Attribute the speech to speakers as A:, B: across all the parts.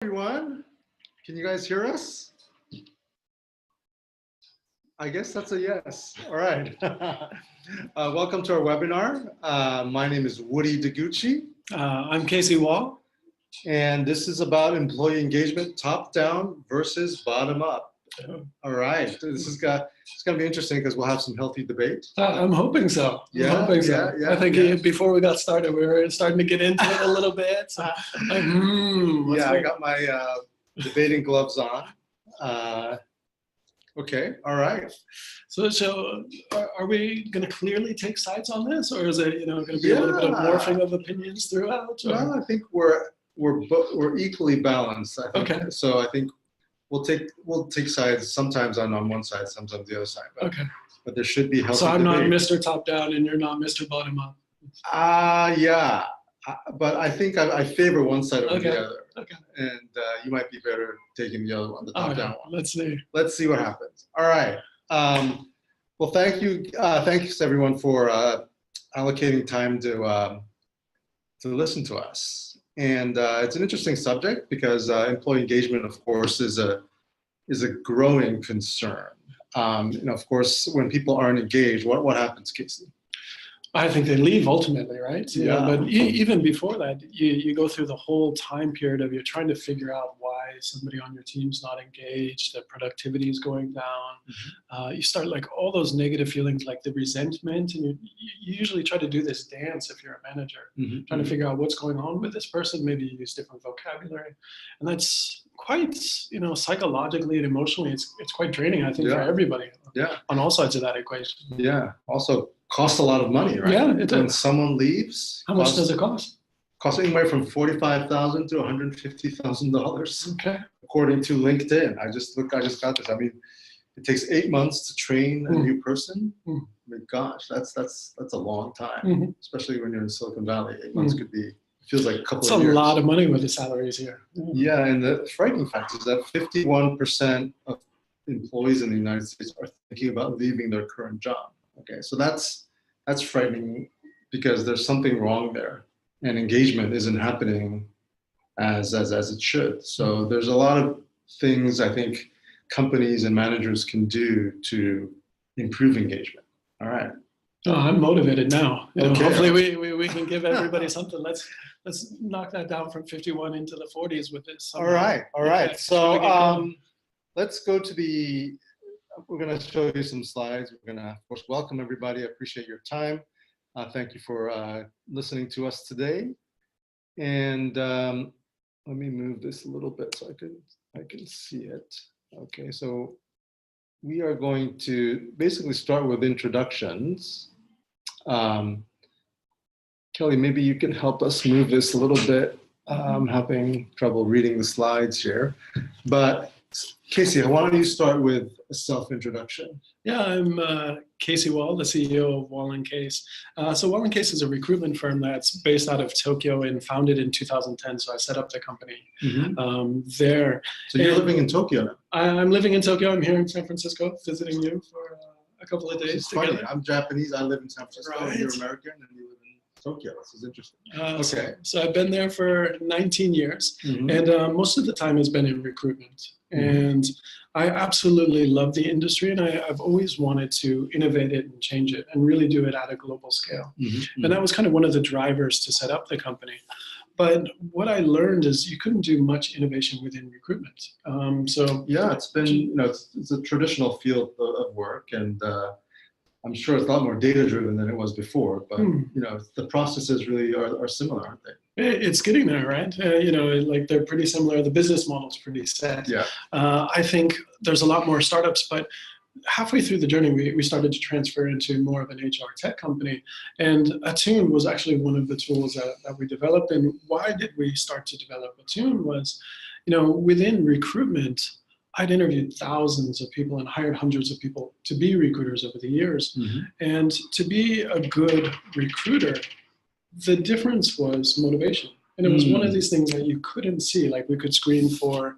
A: Everyone, can you guys hear us? I guess that's a yes. All right. Welcome to our webinar. My name is Woody Deguchi.
B: I'm Casey Wall.
A: And this is about employee engagement, top down versus bottom up. All right. This is it's going to be interesting because we'll have some healthy debate.
B: I'm hoping so.
A: Yeah,
B: I think before we got started, we were starting to get into it a little bit. So,
A: I got my debating gloves on. Okay, all right.
B: So are we going to clearly take sides on this, or is it going to be a little bit of morphing of opinions throughout? Or?
A: No, I think we're equally balanced. I think.
B: Okay.
A: So I think we'll take sides sometimes on one side, sometimes on the other side. But,
B: okay.
A: But there should be healthy.
B: So I'm
A: debate.
B: not Mr. Top Down, and you're not Mr. Bottom Up.
A: Yeah. But I think I favor one side over the other.
B: Okay.
A: And you might be better taking the other one, the top down one.
B: Let's see.
A: Let's see what happens. All right. Well, thank you. Thanks everyone for allocating time to listen to us. And it's an interesting subject because employee engagement, of course, is a growing concern. Of course, when people aren't engaged, what happens, Casey?
B: I think they leave ultimately, right?
A: Yeah.
B: But even before that, you go through the whole time period of you're trying to figure out why somebody on your team's not engaged, the productivity is going down.
A: Mm-hmm.
B: You start like all those negative feelings, like the resentment, and you usually try to do this dance if you're a manager,
A: mm-hmm.
B: trying to figure out what's going on with this person. Maybe you use different vocabulary, and that's quite, psychologically and emotionally, it's quite draining, I think, for everybody.
A: Yeah.
B: On all sides of that equation.
A: Yeah. Also costs a lot of money, right?
B: Yeah, it does.
A: When someone leaves.
B: How much does it cost?
A: Costs anywhere from $45,000 to $150,000.
B: Okay.
A: According to LinkedIn. I just got this. I mean, it takes 8 months to train a new person. I mean, gosh, that's a long time, especially when you're in Silicon Valley. 8 months feels like a couple of years.
B: It's a lot of money with the salaries here.
A: Yeah, and the frightening fact is that 51% of employees in the United States are thinking about leaving their current job. Okay, so that's frightening because there's something wrong there, and engagement isn't happening as it should. So there's a lot of things I think companies and managers can do to improve engagement. All right.
B: Oh, I'm motivated now.
A: Okay.
B: Hopefully we can give everybody something. Let's knock that down from 51 into the 40s with this.
A: All right.
B: Okay.
A: So let's go to we're going to show you some slides. We're going to, of course, welcome everybody. I appreciate your time. Thank you for listening to us today. And let me move this a little bit so I can see it. Okay, so we are going to basically start with introductions. Kelly, maybe you can help us move this a little bit. I'm having trouble reading the slides here. But Casey, why don't you start with a self-introduction?
B: Yeah, I'm Casey Wall, the CEO of Wall & Case. So Wall & Case is a recruitment firm that's based out of Tokyo and founded in 2010. So I set up the company there.
A: So you're living in Tokyo now?
B: I'm living in Tokyo. I'm here in San Francisco visiting you for a couple of days.
A: It's funny. I'm Japanese. I live in San Francisco.
B: Right.
A: You're American and you live in Tokyo. This is interesting.
B: Okay. So I've been there for 19 years, and most of the time has been in recruitment. And I absolutely love the industry, and I've always wanted to innovate it and change it and really do it at a global scale. And that was kind of one of the drivers to set up the company. But what I learned is you couldn't do much innovation within recruitment.
A: Yeah, it's been, it's a traditional field of work, and I'm sure it's a lot more data-driven than it was before, but the processes really are similar, aren't they?
B: It's getting there, right? Like they're pretty similar. The business model's pretty set.
A: Yeah.
B: I think there's a lot more startups, but halfway through the journey, we started to transfer into more of an HR tech company. And Attune was actually one of the tools that we developed. And why did we start to develop Attune was, within recruitment, I'd interviewed thousands of people and hired hundreds of people to be recruiters over the years. And to be a good recruiter, the difference was motivation. And it was one of these things that you couldn't see. Like we could screen for,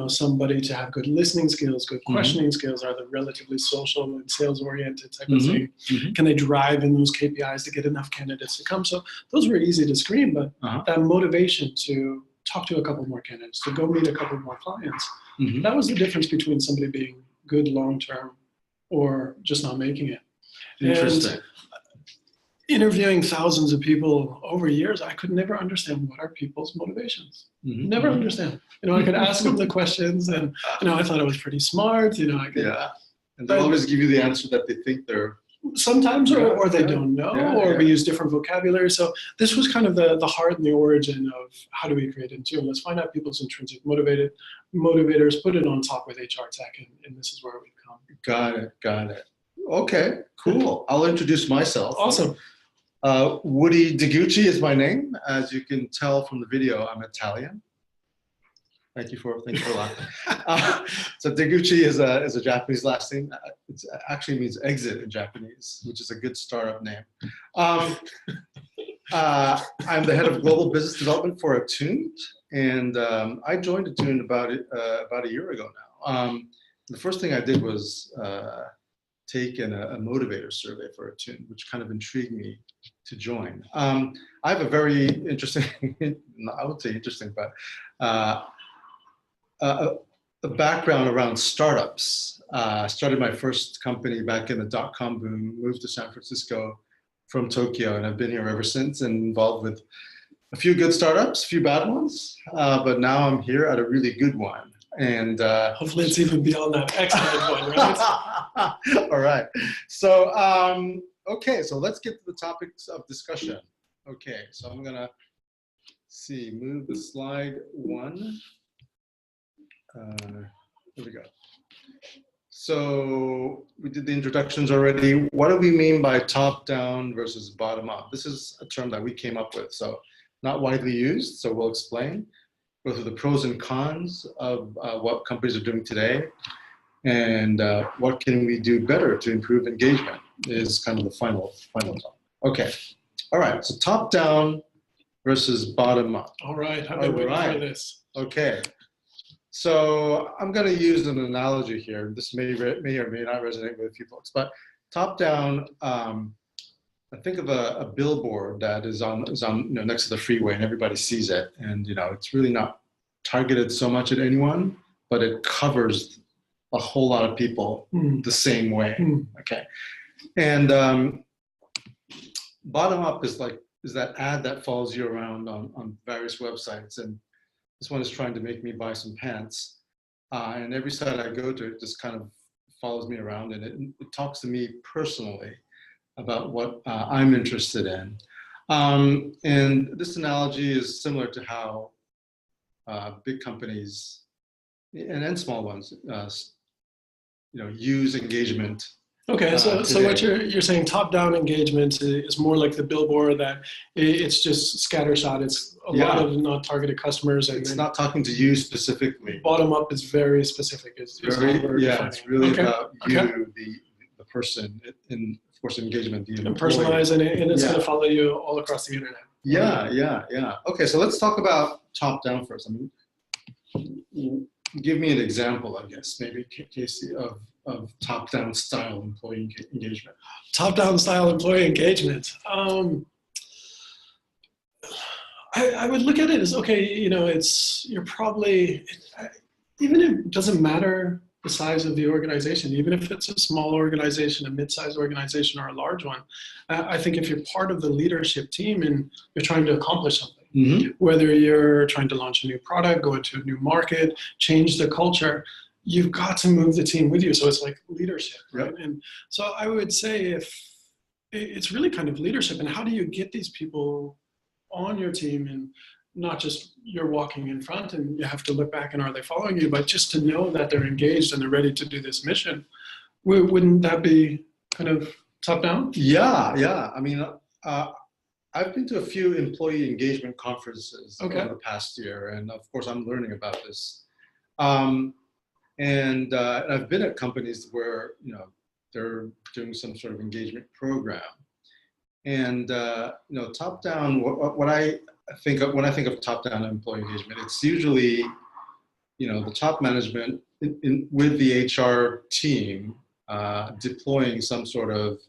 B: somebody to have good listening skills, good questioning skills, are they relatively social and sales-oriented type of thing? Can they drive in those KPIs to get enough candidates to come? So those were easy to screen, but that motivation to talk to a couple more candidates, to go meet a couple more clients.
A: Mhm.
B: That was the difference between somebody being good long-term or just not making it.
A: Interesting.
B: And interviewing thousands of people over years, I could never understand what are people's motivations.
A: Mhm.
B: Never understand. I could ask them the questions, and I thought I was pretty smart. I could.
A: Yeah. And they'll always give you the answer that they think they're.
B: Sometimes, or they don't know, or we use different vocabulary. So this was kind of the heart and the origin of how do we create Attune. Let's find out people's intrinsic motivators, put it on top with HR tech, and this is where we've come.
A: Got it. Okay, cool. I'll introduce myself.
B: Awesome.
A: Woody Degucci is my name. As you can tell from the video, I'm Italian. Thank you for laughing. So Degucci is a Japanese last name. It actually means exit in Japanese, which is a good startup name. I'm the head of global business development for Attuned, and I joined Attuned about a year ago now. The first thing I did was take a motivator survey for Attuned, which kind of intrigued me to join. I have a very interesting, I would say interesting, but a background around startups. I started my first company back in the dot-com boom, moved to San Francisco from Tokyo, and I've been here ever since and involved with a few good startups, a few bad ones, but now I'm here at a really good one. And
B: hopefully it's even beyond that excellent one, right?
A: All right. So, okay, so let's get to the topics of discussion. Okay, so I'm gonna move the slide one. Here we go. So we did the introductions already. What do we mean by top-down versus bottom-up? This is a term that we came up with, so not widely used, so we'll explain. Go through the pros and cons of what companies are doing today, and what can we do better to improve engagement is kind of the final talk. Okay, all right, so top-down versus bottom-up.
B: All right, I've been waiting for this.
A: Okay. So I'm going to use an analogy here. This may or may not resonate with a few folks, but top down, I think of a billboard that is on next to the freeway and everybody sees it, and it's really not targeted so much at anyone, but it covers a whole lot of people the same way. Okay, and bottom up is that ad that follows you around on various websites, and this one is trying to make me buy some pants, and every site I go to, it just kind of follows me around, and it talks to me personally about what I'm interested in. And this analogy is similar to how big companies and small ones, use engagement.
B: Okay, so what you're saying, top-down engagement is more like the billboard, that it's just scattershot. It's a lot of not targeted customers, and
A: it's not talking to you specifically.
B: Bottom-up is very specific. It's
A: really about you, the person, in of course engagement, the employee.
B: And personalized, and it's going to follow you all across the internet.
A: Yeah. Okay, so let's talk about top-down first. I mean, give me an example, I guess, maybe, Casey, of top-down style employee engagement.
B: Top-down style employee engagement. I would look at it as, okay, you're probably, even if it doesn't matter the size of the organization, even if it's a small organization, a mid-sized organization, or a large one, I think if you're part of the leadership team and you're trying to accomplish something, whether you're trying to launch a new product, go into a new market, change the culture, you've got to move the team with you. So it's like leadership, right? Yep. And so I would say if it's really kind of leadership, and how do you get these people on your team, and not just you're walking in front and you have to look back and are they following you, but just to know that they're engaged and they're ready to do this mission. Wouldn't that be kind of top down?
A: Yeah. I mean, I've been to a few employee engagement conferences over the past year, and of course I'm learning about this. And I've been at companies where they're doing some sort of engagement program, and top down. What I think of when I think of top down employee engagement, it's usually the top management with the HR team deploying some sort of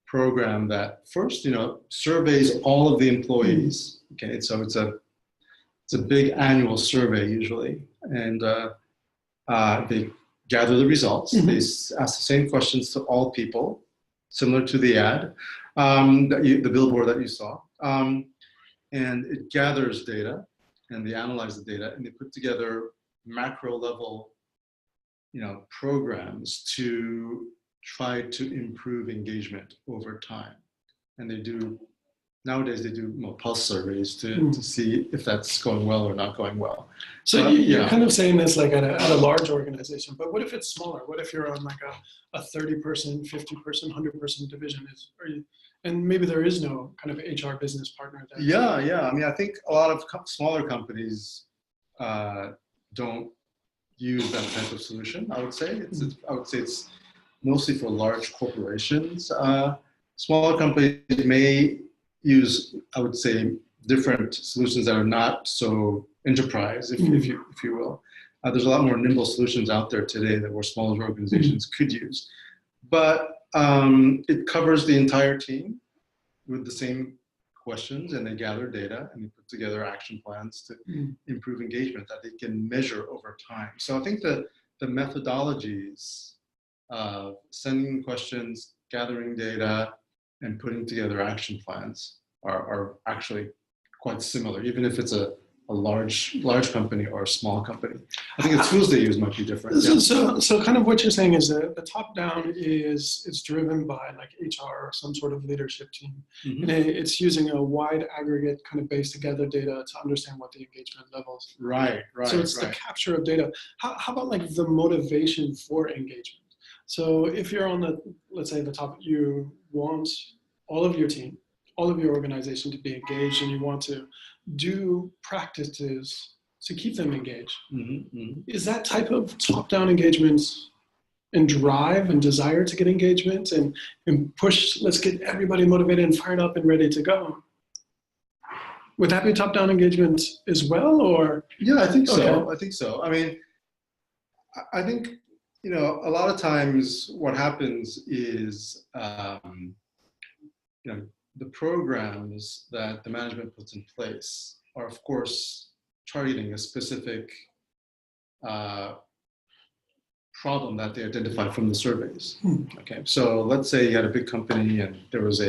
A: program that first surveys all of the employees. Okay, so it's it's a big annual survey usually, and they gather the results. They ask the same questions to all people, similar to the ad, the billboard that you saw, and it gathers data, and they analyze the data, and they put together macro level, programs to try to improve engagement over time. And nowadays they do pulse surveys to see if that's going well or not going well.
B: So you're kind of saying this like at a large organization, but what if it's smaller? What if you're on like a 30-person, 50-person, 100-person division? And maybe there is no kind of HR business partner there.
A: Yeah. I mean, I think a lot of smaller companies don't use that type of solution. I would say it's mostly for large corporations. Smaller companies may use, I would say, different solutions that are not so enterprise, if you will. There's a lot more nimble solutions out there today that where smaller organizations could use. But it covers the entire team with the same questions, and they gather data and they put together action plans to improve engagement that they can measure over time. So I think that the methodologies of sending questions, gathering data, and putting together action plans are actually quite similar, even if it's a large company or a small company. I think the tools they use might be different.
B: So kind of what you're saying is that the top down is driven by like HR or some sort of leadership team. And it's using a wide aggregate kind of base to gather data to understand what the engagement levels.
A: Right.
B: So it's the capture of data. How about like the motivation for engagement? So if you're on let's say the top, you want all of your team, all of your organization to be engaged, and you want to do practices to keep them engaged. Is that type of top-down engagement and drive and desire to get engagement and push, let's get everybody motivated and fired up and ready to go? Would that be top-down engagement as well, or?
A: Yeah, I think so.
B: Okay.
A: I think so. I mean, I think, a lot of times what happens is, the programs that the management puts in place are, of course, targeting a specific problem that they identified from the surveys. Okay, so let's say you had a big company and there was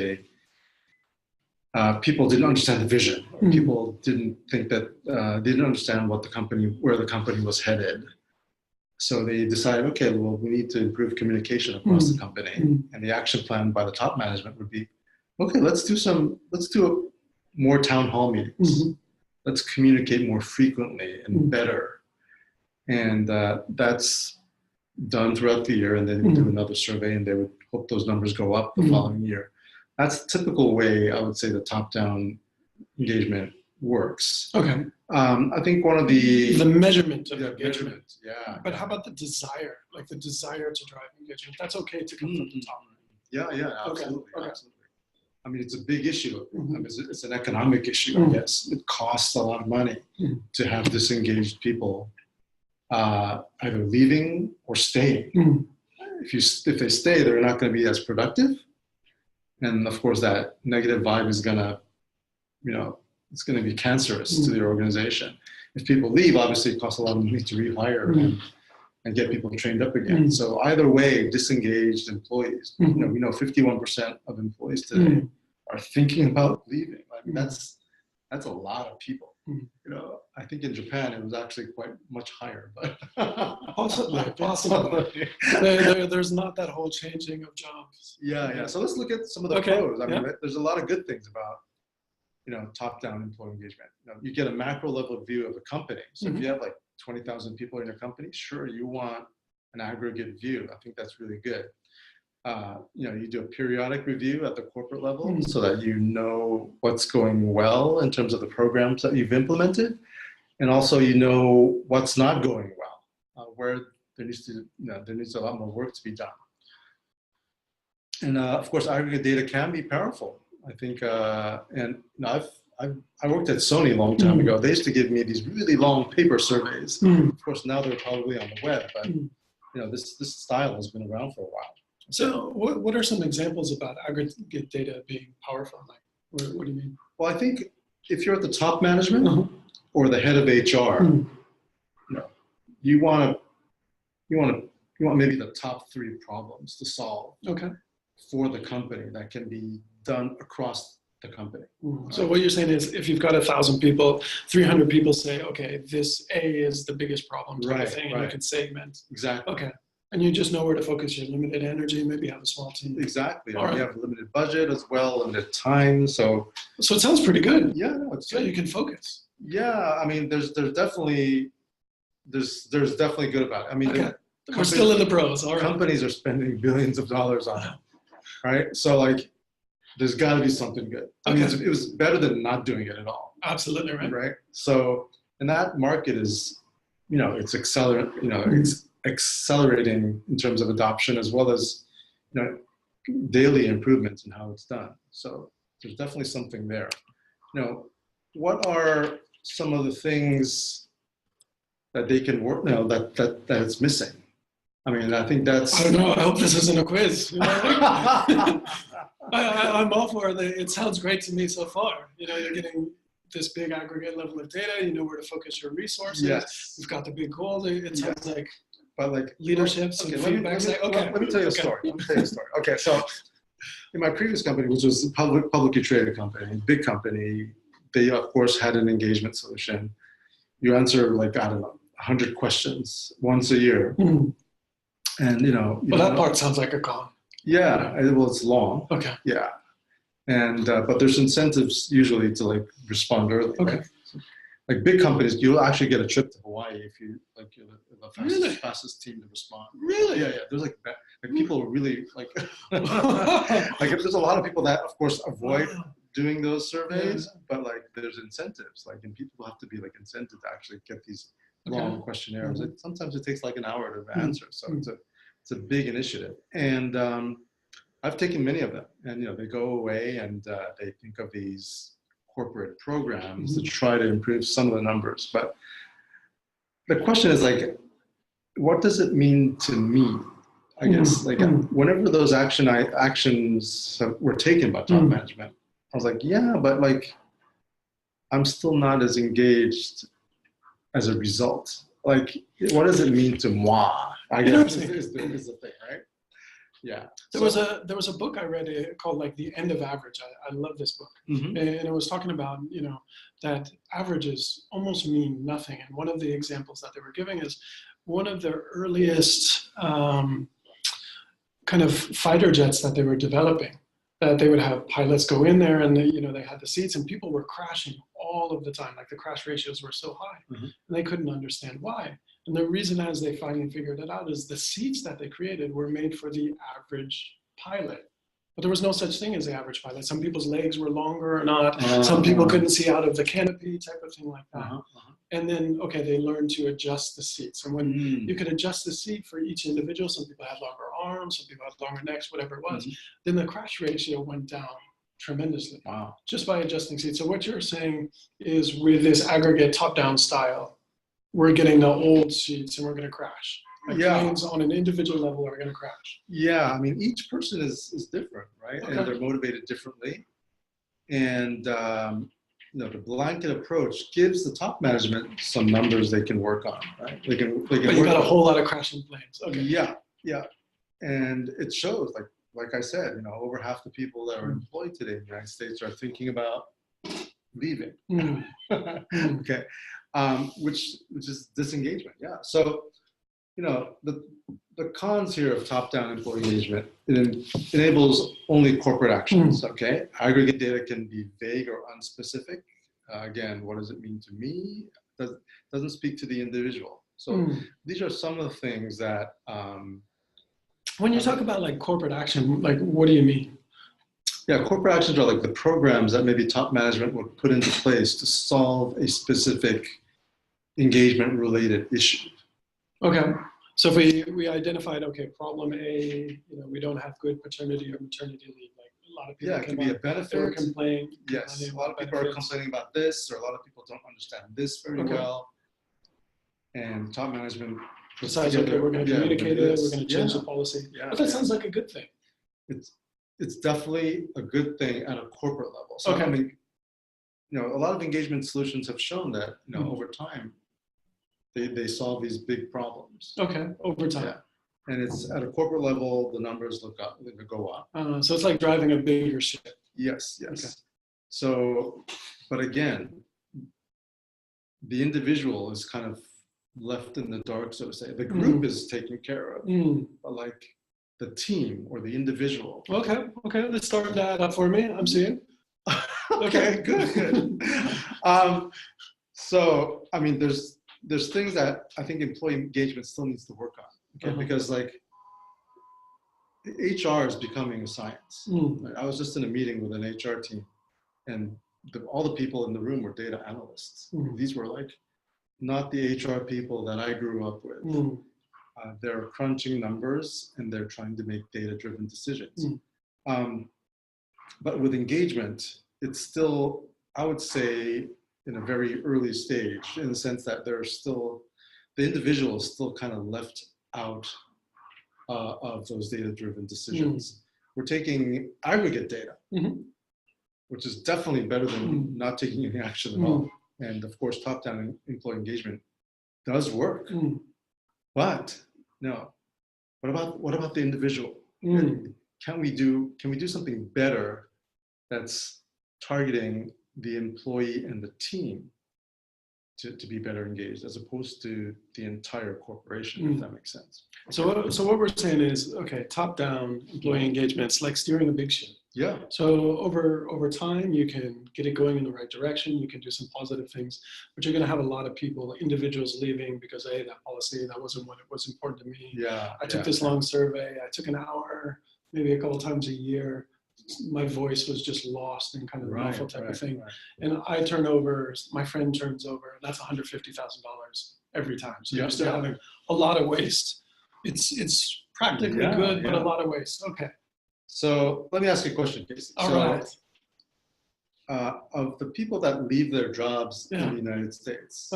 A: people didn't understand the vision, or people didn't think that, didn't understand where the company was headed. So they decided, okay, well, we need to improve communication across the company, and the action plan by the top management would be, okay, let's do more town hall meetings. Let's communicate more frequently and better. And that's done throughout the year, and then we do another survey, and they would hope those numbers go up the following year. That's the typical way I would say the top-down engagement works.
B: Okay.
A: I think one of the
B: measurement of engagement.
A: Yeah.
B: But how about the desire, like the desire to drive engagement? That's okay to come from the top.
A: Yeah, absolutely.
B: Okay.
A: Absolutely. I mean, it's a big issue. I mean, it's an economic issue, I guess. It costs a lot of money to have disengaged people either leaving or staying. If they stay, they're not going to be as productive. And of course, that negative vibe is going to, it's going to be cancerous to the organization. If people leave, obviously it costs a lot of money to rehire and get people trained up again. So either way, disengaged employees, we know 51% of employees today are thinking about leaving. I mean, that's a lot of people. I think in Japan it was actually quite much higher, but
B: possibly. There's not that whole changing of jobs.
A: Yeah. So let's look at some of the pros. I mean, there's a lot of good things about top-down employee engagement. You get a macro level view of a company. So if you have like 20,000 people in your company, sure, you want an aggregate view. I think that's really good. You do a periodic review at the corporate level so that you know what's going well in terms of the programs that you've implemented, and also what's not going well, where there needs a lot more work to be done. And of course, aggregate data can be powerful. I think, I worked at Sony a long time ago. They used to give me these really long paper surveys. Of course, now they're probably on the web, but this style has been around for a while.
B: So what are some examples about aggregate data being powerful? Like, what do you mean?
A: Well, I think if you're at the top management or the head of HR, you want maybe the top 3 problems to solve for the company that can be done across the company.
B: So what you're saying is, if you've got 1,000 people, 300 people say, okay, this A is the biggest problem type of thing, and you can segment.
A: Exactly.
B: Okay. And you just know where to focus your limited energy, maybe have a small team.
A: Exactly. You have a limited budget as well, limited time. So
B: it sounds pretty good.
A: Yeah, no, it's
B: good. You can focus.
A: Yeah, I mean, there's definitely good about it. I mean,
B: we're still in the pros. All right.
A: Companies are spending billions of dollars on it, right? So like, there's got to be something good. I mean, it was better than not doing it at all.
B: Absolutely right.
A: Right. So, and that market is, it's it's accelerating in terms of adoption as well as, daily improvements in how it's done. So there's definitely something there. What are some of the things that they can work now that it's missing? I mean, I think that's.
B: I don't know. I hope this isn't a quiz. I'm all for it. It sounds great to me so far. You're getting this big aggregate level of data. You know where to focus your resources.
A: Yes.
B: You've got the big goals. It sounds like.
A: But like
B: leadership.
A: Let me tell you a story. Okay, so in my previous company, which was a publicly traded company, big company, they of course had an engagement solution. You answer like, I don't know, 100 questions once a year. And
B: well, that part sounds like a con.
A: Yeah, well, it's long.
B: Okay.
A: Yeah, and but there's incentives usually to like respond early.
B: Okay.
A: Right? Like big companies, you'll actually get a trip to Hawaii if you're the fastest team to respond.
B: Really?
A: Yeah. There's like people really like like there's a lot of people that of course avoid doing those surveys, but like there's incentives, like, and people have to be like incented to actually get these long questionnaires. Sometimes it takes like an hour to answer, so it's a big initiative. And I've taken many of them, and they go away and they think of these corporate programs to try to improve some of the numbers. But the question is like, what does it mean to me? I guess like whenever those actions were taken by top management, I was like, yeah, but like, I'm still not as engaged as a result. Like, what does it mean to moi? I guess is the thing, right? Yeah.
B: There was a book I read called like The End of Average. I love this book. And it was talking about, that averages almost mean nothing. And one of the examples that they were giving is one of the earliest kind of fighter jets that they were developing, that they would have pilots go in there and they had the seats and people were crashing all of the time. Like the crash ratios were so high and they couldn't understand why. And the reason, as they finally figured it out, is the seats that they created were made for the average pilot. But there was no such thing as the average pilot. Some people's legs were longer or not. Some people couldn't see out of the canopy, type of thing like that. And then, they learned to adjust the seats. And when you could adjust the seat for each individual, some people had longer arms, some people had longer necks, whatever it was, then the crash ratio went down tremendously.
A: Wow. Just
B: by adjusting seats. So what you're saying is, with this aggregate top-down style, we're getting the old seats and we're going to crash. Like planes on an individual level are going to crash.
A: Yeah, I mean, each person is different, right? And they're motivated differently. And the blanket approach gives the top management some numbers they can work on, right? They can.
B: But you got a whole lot of crashing planes. Okay.
A: Yeah, and it shows, like I said, over half the people that are employed today in the United States are thinking about leaving. Okay. Which is disengagement. Yeah. So, the cons here of top-down employee engagement, it enables only corporate actions. Okay. Aggregate data can be vague or unspecific. Again, what does it mean to me? Doesn't speak to the individual. So these are some of the things that.
B: When you talk about like corporate action, like what do you mean?
A: Yeah, corporate actions are like the programs that maybe top management would put into place to solve a specific engagement-related issue. Okay.
B: So if we identified, problem A, we don't have good paternity or maternity leave. Like a lot of people.
A: Yeah, it can be a benefit.
B: Complain.
A: Yes, a lot of people are complaining about this, or a lot of people don't understand this very well. And top management
B: decides, okay, we're going to communicate it. We're going to change the policy.
A: Yeah,
B: but that sounds like a good thing.
A: It's definitely a good thing at a corporate level. So I mean, a lot of engagement solutions have shown that, over time, they solve these big problems.
B: Okay, over time.
A: Yeah. And it's at a corporate level, the numbers go up.
B: So it's like driving a bigger ship.
A: Yes.
B: Okay.
A: So, but again, the individual is kind of left in the dark, so to say. The group is taken care of, but like the team or the individual.
B: Okay, let's start that up for me. I'm seeing.
A: Okay, good. So, I mean, there's things that I think employee engagement still needs to work on. Okay, because like HR is becoming a science. I was just in a meeting with an HR team, and all the people in the room were data analysts. These were like not the HR people that I grew up with. They're crunching numbers and they're trying to make data-driven decisions. But with engagement, it's still, I would say, in a very early stage, in the sense that the individual is still kind of left out of those data-driven decisions. We're taking aggregate data, which is definitely better than not taking any action at all. And of course, top-down employee engagement does work. But no, what about the individual? Can we do something better that's targeting the employee and the team to be better engaged, as opposed to the entire corporation, if that makes sense?
B: So what we're saying is, okay, top-down employee engagement, it's like steering a big ship.
A: Yeah.
B: So over time, you can get it going in the right direction. You can do some positive things, but you're going to have a lot of people, individuals leaving because, hey, that policy, that wasn't what it was important to me.
A: Yeah.
B: I took this long survey. I took an hour, maybe a couple times a year. My voice was just lost in kind of the muffled type of thing. And I turn over, my friend turns over, that's $150,000 every time. So you're still having a lot of waste. It's practically good, but a lot of waste. Okay.
A: So let me ask you a question, Casey.
B: All right.
A: Of the people that leave their jobs in the United States,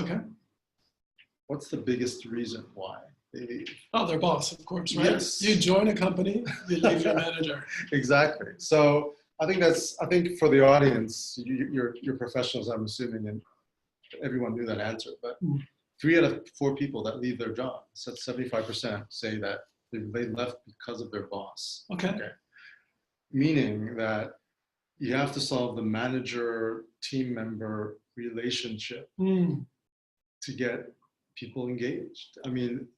A: what's the biggest reason why they leave? Oh,
B: their boss, of course, right?
A: Yes.
B: You join a company, you leave your manager.
A: Exactly. So I think for the audience, you're professionals, I'm assuming, and everyone knew that answer. But 3 out of 4 people that leave their job, so 75%, say that they left because of their boss.
B: Okay.
A: Meaning that you have to solve the manager-team member relationship to get people engaged. I mean,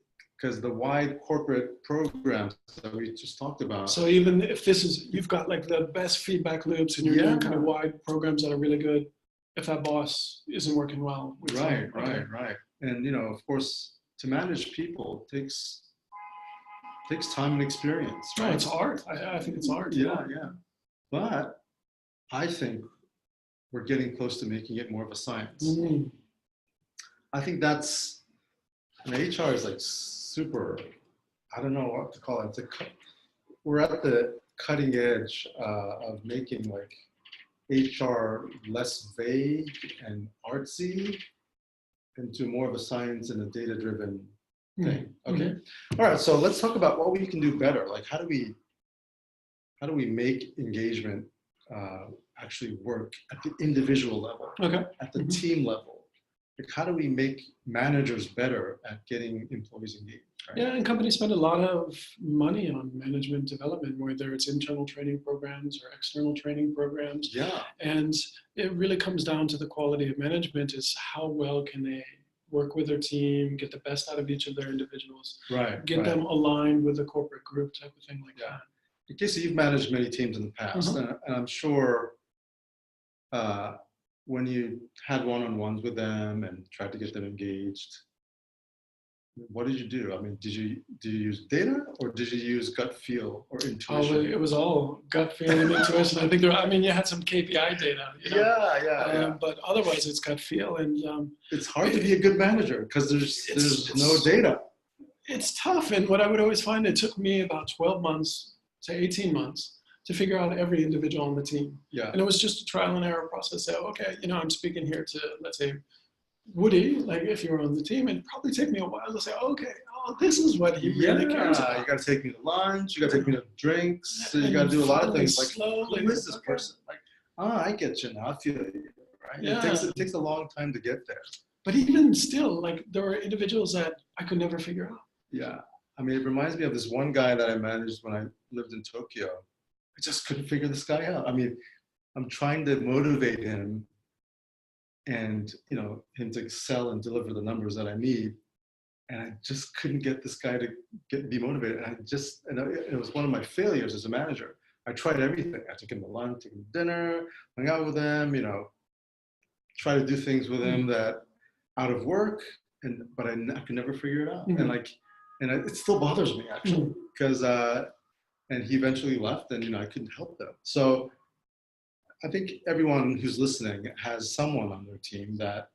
A: because the wide corporate programs that we just talked about.
B: So even if you've got like the best feedback loops and you're doing kind of wide programs that are really good, if that boss isn't working well.
A: Right. And, of course, to manage people takes time and experience. Right?
B: No, it's art. I think it's art.
A: Yeah. But I think we're getting close to making it more of a science. I think that's, HR is like super, I don't know what to call it. We're at the cutting edge of making like HR less vague and artsy into more of a science and a data-driven thing. Okay. All right. So let's talk about what we can do better. Like, how do we make engagement actually work at the individual level, at the team level? Like, how do we make managers better at getting employees engaged? Right?
B: Yeah, and companies spend a lot of money on management development, whether it's internal training programs or external training programs.
A: Yeah.
B: And it really comes down to the quality of management, is how well can they work with their team, get the best out of each of their individuals, get them aligned with the corporate group type of thing like that.
A: In case you've managed many teams in the past, and I'm sure when you had one-on-ones with them and tried to get them engaged, what did you do? I mean, did you use data, or did you use gut feel or intuition?
B: Oh, it was all gut feel and intuition. I think you had some KPI data.
A: Yeah.
B: But otherwise, it's gut feel, and
A: it's hard to be a good manager because there's no data.
B: It's tough, and what I would always find, it took me about 12 months to 18 months to figure out every individual on the team.
A: Yeah.
B: And it was just a trial and error process. So, okay, I'm speaking here to, let's say, Woody, like if you're on the team, it'd probably take me a while to say, this is what he really cares about.
A: You got to take me to lunch, you got to take me to drinks, so you got to do a lot of things. Like, who is this person? Like, I get you now, I feel you, right?
B: Yeah.
A: It takes a long time to get there.
B: But even still, like there were individuals that I could never figure out.
A: Yeah. I mean, it reminds me of this one guy that I managed when I lived in Tokyo. I just couldn't figure this guy out. I mean, I'm trying to motivate him and, you know, him to sell and deliver the numbers that I need. And I just couldn't get this guy to be motivated. And it was one of my failures as a manager. I tried everything. I took him to lunch, took him to dinner, hung out with him, you know, try to do things with him that out of work, but I could never figure it out. It still bothers me actually, because and he eventually left, and you know I couldn't help them. So I think everyone who's listening has someone on their team that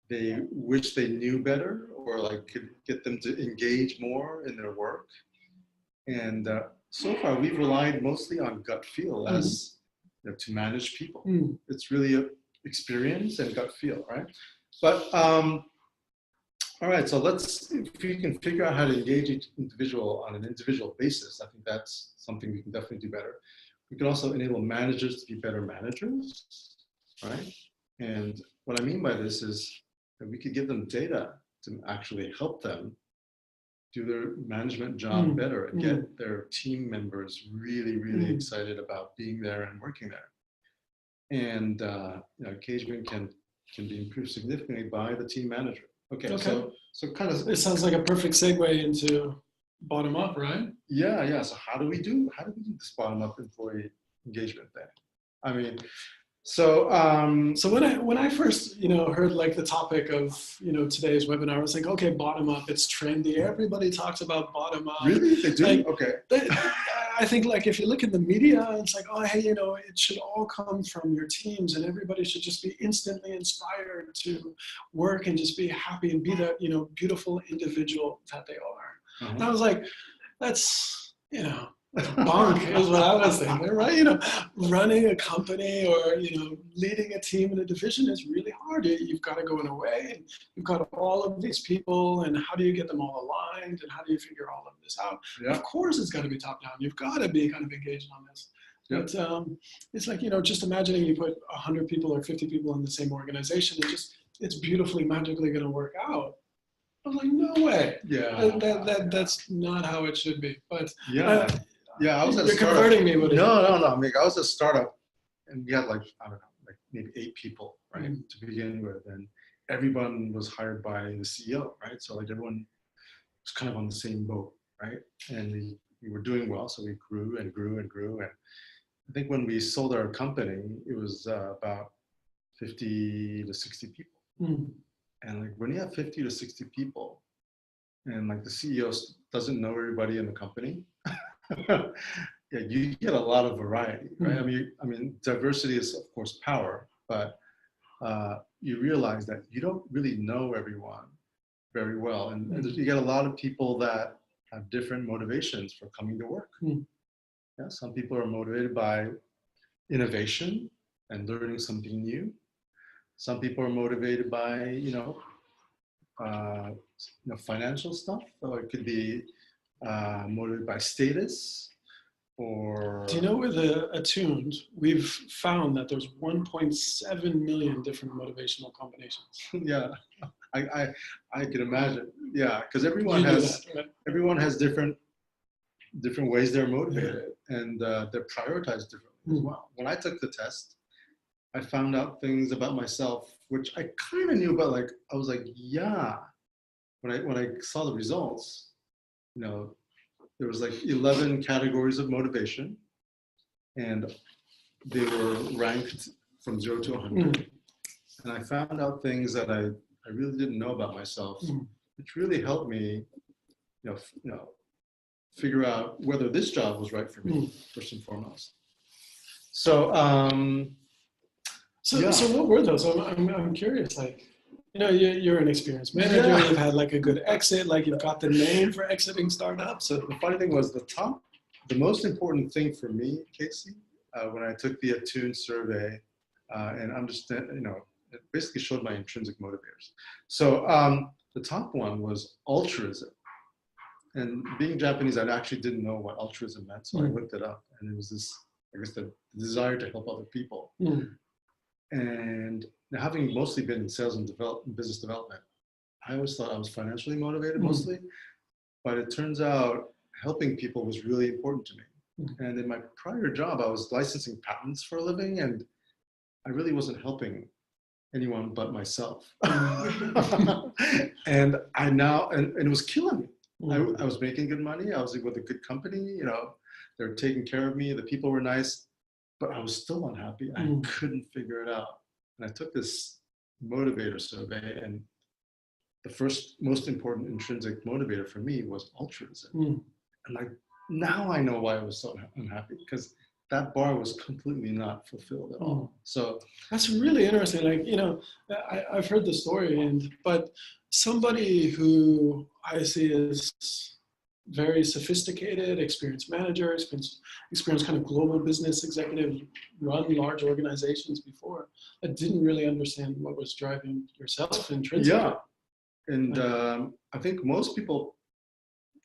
A: they wish they knew better, or like could get them to engage more in their work. And so far, we've relied mostly on gut feel as you know, to manage people. It's really a experience and gut feel, right? But all right, so if we can figure out how to engage each individual on an individual basis, I think that's something we can definitely do better. We can also enable managers to be better managers, right? And what I mean by this is that we could give them data to actually help them do their management job better and get their team members really, really excited about being there and working there. And you know, engagement can be improved significantly by the team manager. Okay. So kind of.
B: It sounds like a perfect segue into bottom up, right?
A: Yeah. So how do we do this bottom up employee engagement thing? I mean, so
B: when I first heard like the topic of today's webinar, I was like, okay, bottom up, it's trendy. Everybody talks about bottom up.
A: Really, they do?
B: Like,
A: okay.
B: I think like if you look in the media, it's like, oh hey, it should all come from your teams, and everybody should just be instantly inspired to work and just be happy and be that beautiful individual that they are. And I was like, that's bunk is what I was thinking, right? Running a company or leading a team in a division is really hard. You've got to go in a way, and you've got all of these people, and how do you get them all aligned, and how do you figure all of this out? Yeah. Of course, it's got to be top down. You've got to be kind of engaged on this. Yep. But it's like just imagining you put 100 people or 50 people in the same organization, and it's beautifully magically going to work out. I was like, no way.
A: Yeah.
B: That's not how it should be. But
A: yeah. I was at a startup.
B: Converting me with it.
A: No. I mean, I was at a startup, and we had like, I don't know, like maybe 8 people, right, to begin with, and everyone was hired by the CEO, right? So like everyone was kind of on the same boat, right? And we were doing well, so we grew and grew and grew. And I think when we sold our company, it was about 50 to 60 people. And like when you have 50 to 60 people, and like the CEO doesn't know everybody in the company. Yeah, you get a lot of variety, right? I mean, diversity is of course power, but you realize that you don't really know everyone very well, and you get a lot of people that have different motivations for coming to work. Yeah, some people are motivated by innovation and learning something new. Some people are motivated by financial stuff, or it could be motivated by status. Or
B: do you know with Attuned, we've found that there's 1.7 million different motivational combinations.
A: Yeah, I can imagine. Yeah, because everyone has different ways they're motivated, and they're prioritized differently as well. When I took the test, I found out things about myself which I kind of knew, but like I was like, yeah. When I saw the results, there was like 11 categories of motivation, and they were ranked from 0 to 100. And I found out things that I really didn't know about myself, which really helped me, figure out whether this job was right for me, first and foremost. So,
B: So what were those? I'm curious. Like, you're an experienced manager. You've had like a good exit. Like you've got the name for exiting startups.
A: So the funny thing was the most important thing for me, Casey, when I took the Attuned survey, and understand, it basically showed my intrinsic motivators. So the top one was altruism. And being Japanese, I actually didn't know what altruism meant, so I looked it up, and it was this, I guess, the desire to help other people. And having mostly been in sales and business development, I always thought I was financially motivated mostly, but it turns out helping people was really important to me. And in my prior job, I was licensing patents for a living, and I really wasn't helping anyone but myself. And I now, and it was killing me. I was making good money. I was with a good company, you know, they were taking care of me. The people were nice, but I was still unhappy. I couldn't figure it out. And I took this motivator survey, and the first most important intrinsic motivator for me was altruism. And like, now I know why I was so unhappy, because that bar was completely not fulfilled at all. So
B: that's really interesting. Like, you know, I've heard the story, but somebody who I see as very sophisticated, experienced manager, experienced kind of global business executive, run large organizations before, that didn't really understand what was driving yourself intrinsically.
A: Yeah, and I think most people,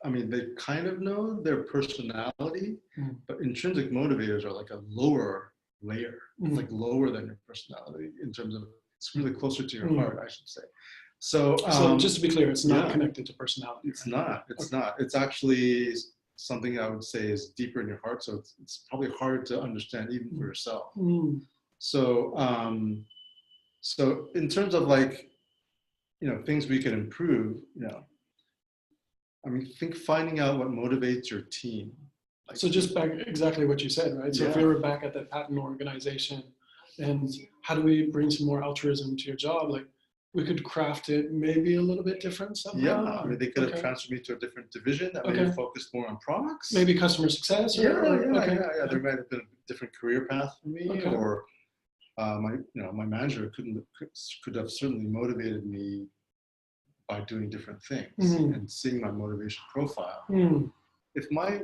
A: I mean, they kind of know their personality, but intrinsic motivators are like a lower layer, like lower than your personality in terms of, it's really closer to your heart, I should say. So
B: just to be clear, it's not connected to personality.
A: It's not. It's not. It's actually something I would say is deeper in your heart. So it's probably hard to understand even for yourself. So so in terms of like, you know, things we can improve, you know, I mean, think finding out what motivates your team.
B: Like, so just back exactly what you said, right? So if we were back at that patent organization, and how do we bring some more altruism to your job? Like, we could craft it maybe a little bit different somehow.
A: Yeah, I mean, they could have transferred me to a different division that maybe focused more on products.
B: Maybe customer success.
A: There might have been a different career path for me, or my manager could have certainly motivated me by doing different things and seeing my motivation profile. If my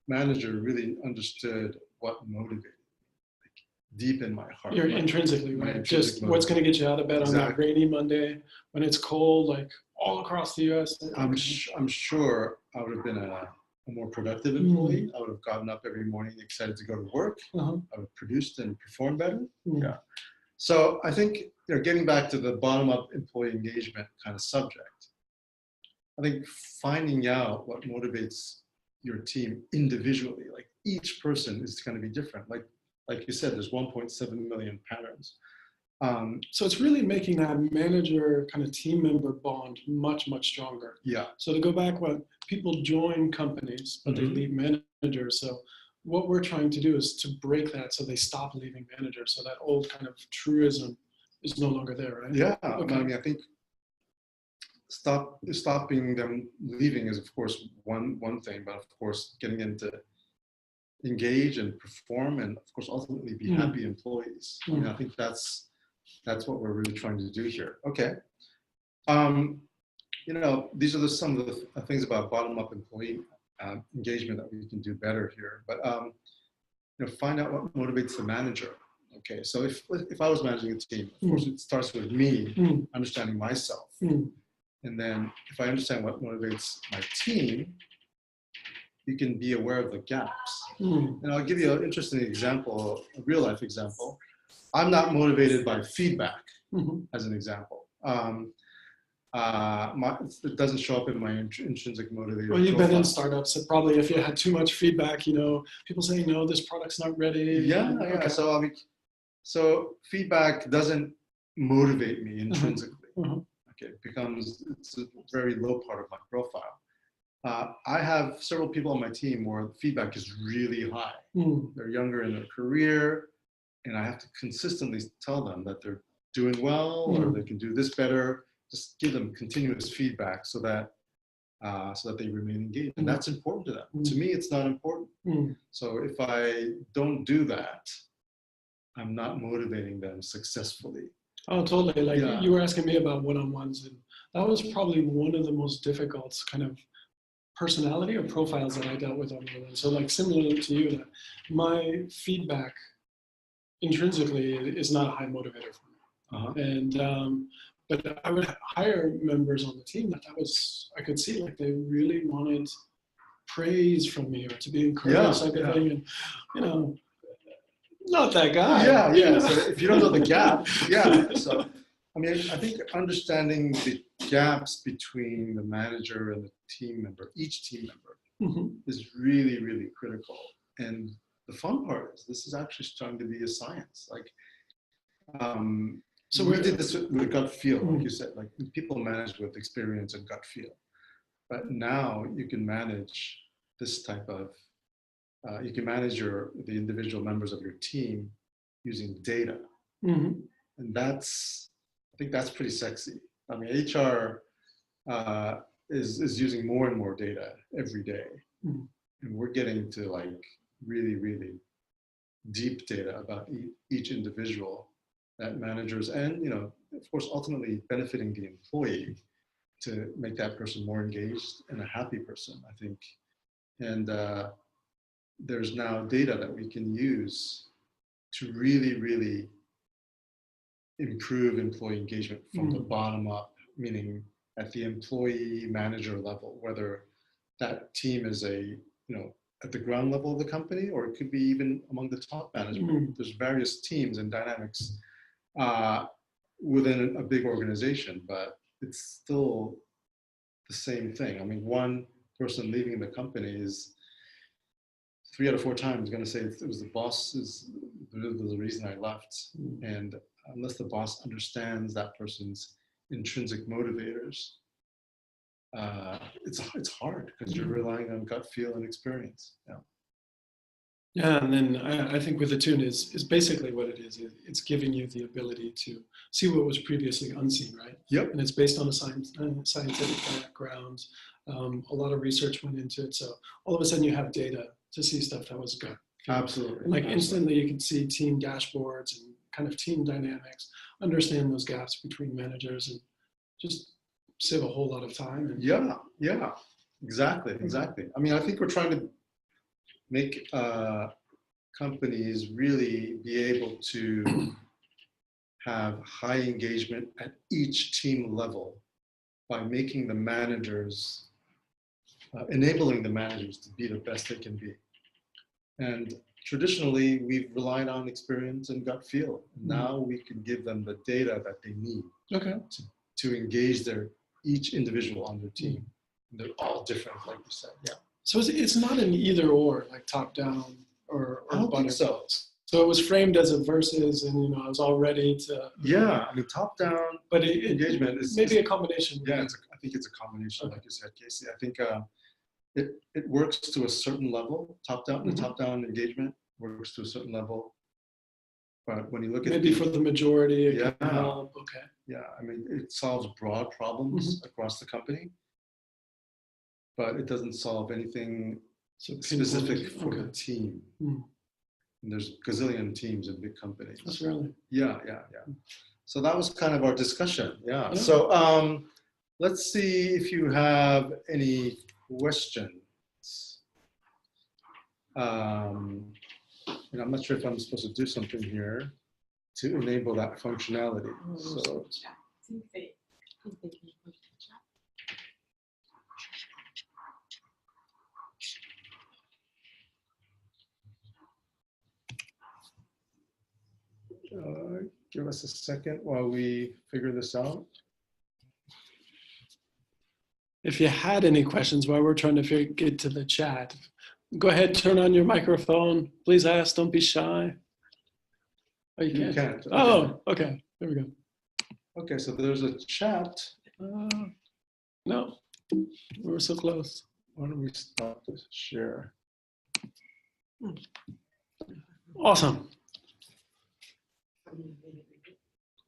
A: manager really understood what motivated me, like deep in my heart,
B: you're intrinsically, right? Just what's going to get you out of bed on that rainy Monday when it's cold, like all across the U.S.
A: I'm sure I would have been a more productive employee. I would have gotten up every morning excited to go to work. I would have produced and performed better. Yeah. So I think, you know, getting back to the bottom-up employee engagement kind of subject, I think finding out what motivates your team individually, like each person is going to be different. Like you said, there's 1.7 million patterns.
B: So it's really making that manager kind of team member bond much, much stronger.
A: Yeah.
B: So to go back, when people join companies, but they leave managers. So what we're trying to do is to break that so they stop leaving managers. So that old kind of truism is no longer there, right?
A: Yeah. Okay. I mean, I think stopping them leaving is of course one thing, but of course getting them to engage and perform, and of course ultimately be happy employees. I mean, I think that's what we're really trying to do here. Okay. You know, these are some of the things about bottom-up employee engagement that we can do better here. But you know, find out what motivates the manager. Okay, so if I was managing a team, of course it starts with me understanding myself, and then if I understand what motivates my team, you can be aware of the gaps. And I'll give you an interesting example, a real life example. I'm not motivated by feedback, as an example. It doesn't show up in my intrinsic motivator.
B: Well, you've been in startups, so probably if you had too much feedback, you know, people say, no, this product's not ready.
A: Yeah. So I mean, so feedback doesn't motivate me intrinsically. Okay, it's a very low part of my profile. I have several people on my team where the feedback is really high. They're younger in their career, and I have to consistently tell them that they're doing well or they can do this better. Just give them continuous feedback so that they remain engaged, and that's important to them. To me, it's not important. So if I don't do that, I'm not motivating them successfully.
B: Oh, totally. Like you were asking me about one-on-ones, and that was probably one of the most difficult kind of personality or profiles that I dealt with on one. So like similar to you, that my feedback intrinsically is not a high motivator for me. And but I would hire members on the team that I could see like they really wanted praise from me or to be encouraged, thing. And you know, Not that guy.
A: Yeah, yeah. So if you don't know the gap, yeah. So, I mean, I think understanding the gaps between the manager and the team member, each team member, is really, really critical. And the fun part is this is actually starting to be a science. Like, so we did this with gut feel, like you said, like people manage with experience and gut feel. But now you can manage this type of, you can manage the individual members of your team using data. And that's, I think that's pretty sexy. I mean, HR is using more and more data every day. And we're getting to like really, really deep data about each individual that managers and, you know, of course, ultimately benefiting the employee to make that person more engaged and a happy person, I think. And there's now data that we can use to really, really improve employee engagement from the bottom up, meaning at the employee manager level, whether that team is at the ground level of the company, or it could be even among the top management. There's various teams and dynamics within a big organization, but it's still the same thing. I mean, one person leaving the company is 3 out of 4 times going to say it was the boss is the reason I left. And unless the boss understands that person's intrinsic motivators, it's hard because you're relying on gut feel and experience. Yeah.
B: Yeah, and then I think with Attune is basically what it is. It's giving you the ability to see what was previously unseen, right?
A: Yep.
B: And it's based on a scientific background. A lot of research went into it. So all of a sudden you have data to see stuff that was gut.
A: Absolutely.
B: And like instantly you can see team dashboards and kind of team dynamics, understand those gaps between managers, and just save a whole lot of time. And
A: yeah, exactly. I mean, I think we're trying to make companies really be able to have high engagement at each team level by making the managers, enabling the managers to be the best they can be. And traditionally, we've relied on experience and gut feel. Now we can give them the data that they need to engage each individual on their team. They're all different, like you said. Yeah.
B: So it's not an either or, like top down or
A: I don't think so.
B: So it was framed as a versus, and I was all ready to.
A: Yeah, I mean top down,
B: but
A: engagement is
B: maybe a combination.
A: Yeah, I think it's a combination, like you said, Casey. I think it works to a certain level. Top down, the top down engagement works to a certain level. But when you look at
B: maybe for the majority, it can help.
A: Okay. Yeah, I mean it solves broad problems across the company, but it doesn't solve anything specific for the team. And there's gazillion teams in big companies.
B: That's really.
A: Yeah. So that was kind of our discussion. Yeah. So let's see if you have any questions. And I'm not sure if I'm supposed to do something here to enable that functionality. So. Give us a second while we figure this out.
B: If you had any questions while we're trying to get to the chat, go ahead, turn on your microphone. Please ask, don't be shy. Oh, you can't. Oh, okay. There we go.
A: Okay, so there's a chat.
B: No, we were so close.
A: Why don't we stop this share?
B: Awesome.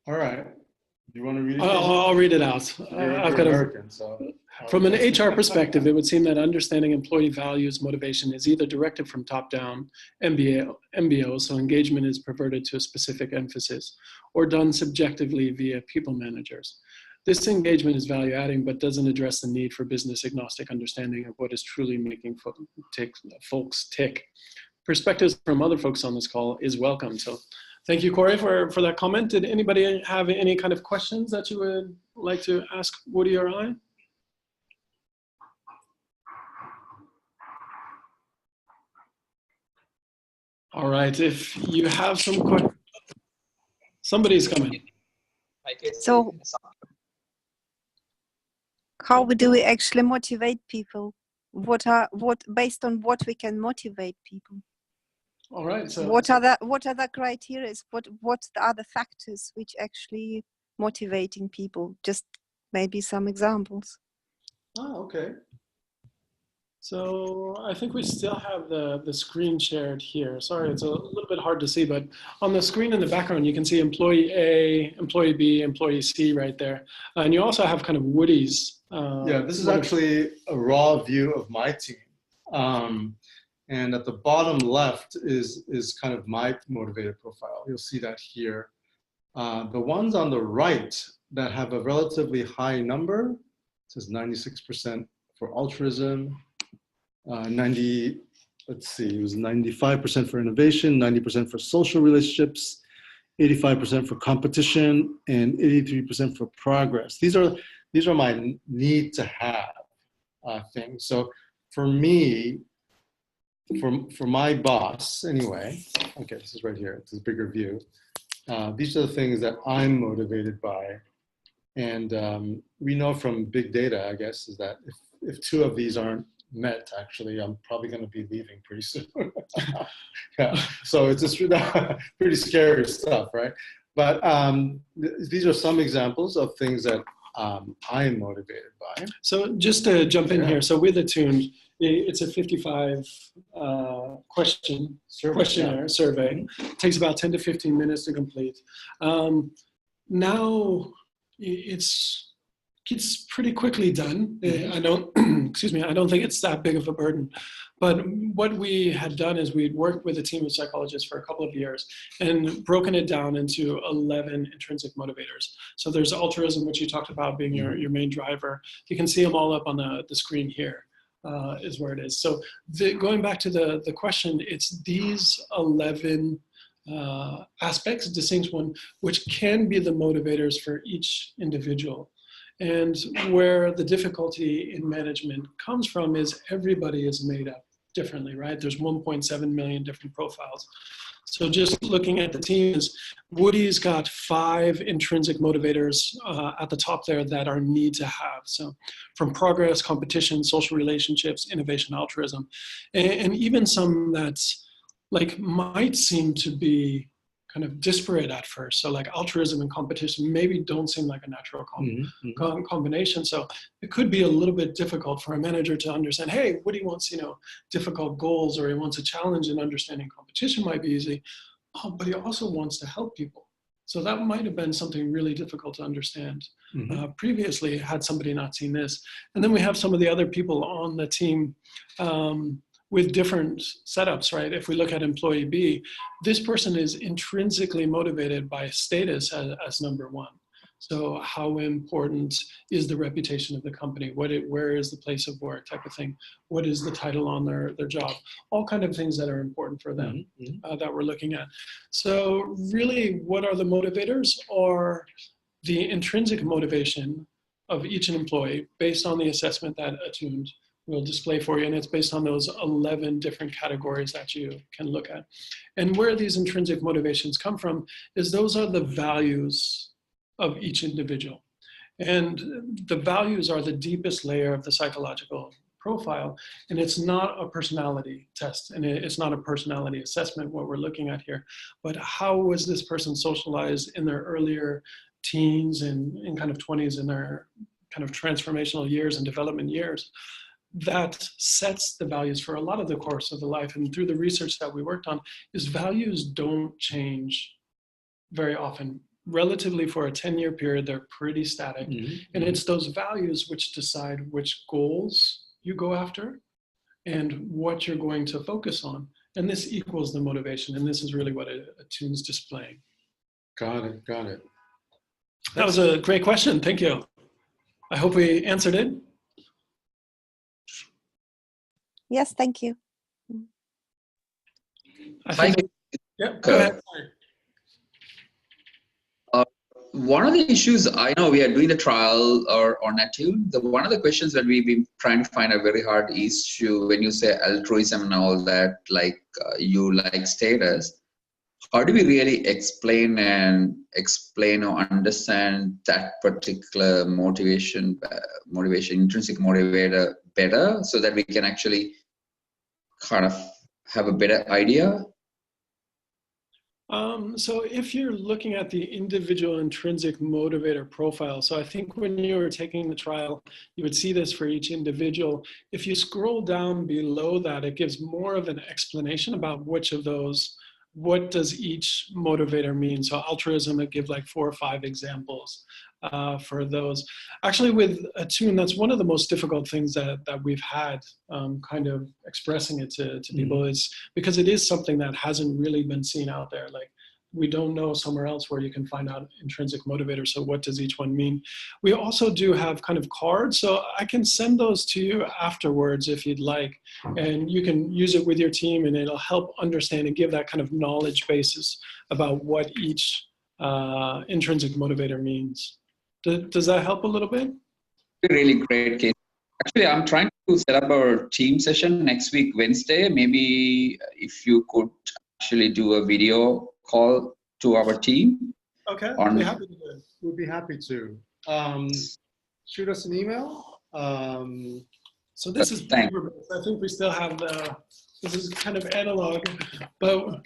A: All right. Do you want to read it?
B: I'll read it out.
A: I've got American, so.
B: From an HR perspective, it would seem that understanding employee values motivation is either directed from top down, MBO, so engagement is perverted to a specific emphasis, or done subjectively via people managers. This engagement is value adding, but doesn't address the need for business agnostic understanding of what is truly making folks tick. Perspectives from other folks on this call is welcome. So thank you, Corey, for that comment. Did anybody have any kind of questions that you would like to ask Woody or I? All right, if you have some questions, somebody's coming.
C: So how do we actually motivate people? Based on what we can motivate people?
B: All right, so
C: what are the criteria? What are the factors which actually motivating people? Just maybe some examples.
B: Oh, okay. So I think we still have the screen shared here. Sorry, it's a little bit hard to see, but on the screen in the background, you can see employee A, employee B, employee C right there. And you also have kind of Woody's.
A: Yeah, this is actually a raw view of my team. And at the bottom left is kind of my motivated profile. You'll see that here. The ones on the right that have a relatively high number, it says 96% for altruism, let's see, it was 95% for innovation, 90% for social relationships, 85% for competition, and 83% for progress. These are my need to have things. So for me, for my boss anyway, okay, this is right here, it's a bigger view. These are the things that I'm motivated by. And we know from big data, I guess, is that if two of these aren't met, actually, I'm probably going to be leaving pretty soon. Yeah, so it's just pretty scary stuff, right? But these are some examples of things that I am motivated by.
B: So just to jump in here, so with Attuned, it's a 55 questionnaire survey. It takes about 10 to 15 minutes to complete. Now it's pretty quickly done. I don't, excuse me, I don't think it's that big of a burden. But what we had done is we'd worked with a team of psychologists for a couple of years and broken it down into 11 intrinsic motivators. So there's altruism, which you talked about being your main driver. You can see them all up on the screen here, is where it is. So going back to the question, it's these 11 aspects, distinct one, which can be the motivators for each individual. And where the difficulty in management comes from is everybody is made up differently, right? There's 1.7 million different profiles. So just looking at the teams, Woody's got 5 intrinsic motivators at the top there that are need to have. So from progress, competition, social relationships, innovation, altruism, and even some that's like might seem to be kind of disparate at first. So like altruism and competition maybe don't seem like a natural combination. So it could be a little bit difficult for a manager to understand, hey, Woody wants, difficult goals, or he wants a challenge, and understanding competition might be easy. Oh, but he also wants to help people. So that might have been something really difficult to understand previously had somebody not seen this. And then we have some of the other people on the team with different setups, right? If we look at employee B, this person is intrinsically motivated by status as number one. So how important is the reputation of the company? Where is the place of work type of thing? What is the title on their job? All kind of things that are important for them that we're looking at. So really, what are the motivators? Or the intrinsic motivation of each employee based on the assessment that Attuned will display for you, and it's based on those 11 different categories that you can look at. And where these intrinsic motivations come from is those are the values of each individual. And the values are the deepest layer of the psychological profile, and it's not a personality test, and it's not a personality assessment what we're looking at here, but how was this person socialized in their earlier teens and in kind of 20s, in their kind of transformational years and development years. That sets the values for a lot of the course of the life. And through the research that we worked on, is values don't change very often. Relatively for a 10-year period, they're pretty static. And it's those values which decide which goals you go after and what you're going to focus on. And this equals the motivation. And this is really what Attuned's displaying.
A: Got it, got it.
B: That was a great question. Thank you. I hope we answered it.
C: Yes, thank you.
B: I think, yeah, go ahead.
D: one of the issues, I know we are doing the trial on Attune. One of the questions that we've been trying to find out very hard is to, when you say altruism and all that, like you like status, how do we really explain or understand that particular motivation, intrinsic motivator better, so that we can actually kind of have a better idea?
B: So if you're looking at the individual intrinsic motivator profile, so I think when you were taking the trial, you would see this for each individual. If you scroll down below that, it gives more of an explanation about which of those, what does each motivator mean? So altruism, it gives like 4 or 5 examples for those. Actually, with Attune, that's one of the most difficult things that we've had kind of expressing it to people, is because it is something that hasn't really been seen out there. Like, we don't know somewhere else where you can find out intrinsic motivators. So what does each one mean? We also do have kind of cards. So I can send those to you afterwards if you'd like. And you can use it with your team, and it'll help understand and give that kind of knowledge basis about what each intrinsic motivator means. Does that help a little bit?
D: Really great case. Actually, I'm trying to set up our team session next week, Wednesday. Maybe if you could actually do a video call to our team.
B: Okay, I'd be happy to do it.
A: We'd be happy to. Shoot us an email.
B: So this is paper. I think we still have this is kind of analog, but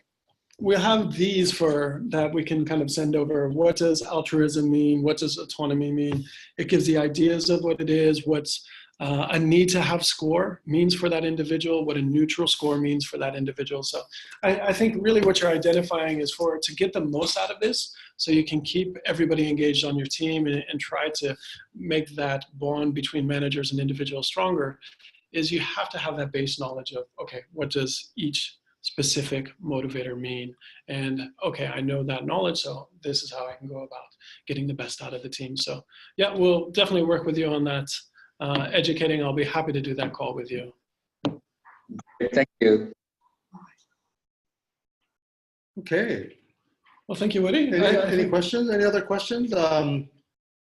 B: we'll have these for that we can kind of send over. What does altruism mean? What does autonomy mean? It gives the ideas of what it is, what's a need to have score means for that individual, what a neutral score means for that individual. So I think really what you're identifying is for to get the most out of this, so you can keep everybody engaged on your team and try to make that bond between managers and individuals stronger, is you have to have that base knowledge of, okay, what does each specific motivator mean? And okay, I know that knowledge, so this is how I can go about getting the best out of the team. So yeah, we'll definitely work with you on that. Educating, I'll be happy to do that call with you.
D: Thank you.
A: Okay.
B: Well, thank you, Woody.
A: Any questions? Any other questions? I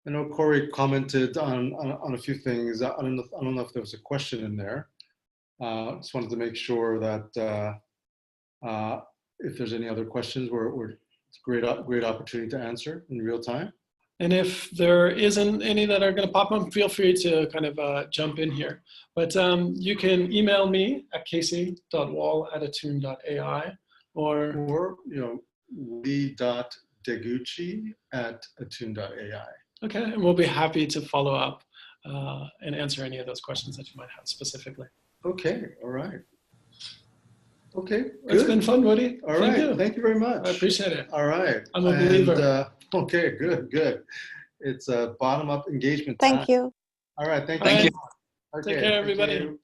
A: know Corey commented on a few things. I don't know if there was a question in there. Just wanted to make sure that if there's any other questions, it's a great opportunity to answer in real time.
B: And if there isn't any that are going to pop up, feel free to kind of jump in here. But you can email me at casey.wall@attuned.ai or
A: lee.deguchi@attuned.ai.
B: Okay, and we'll be happy to follow up and answer any of those questions that you might have specifically.
A: Okay, all right. Okay, good.
B: It's been fun, Woody.
A: All right, thank you very much.
B: I appreciate it.
A: All right.
B: I'm a believer.
A: Okay, good. It's a bottom-up engagement.
C: Thank you.
A: All right, thank
B: you.
A: you.
B: Take care, everybody.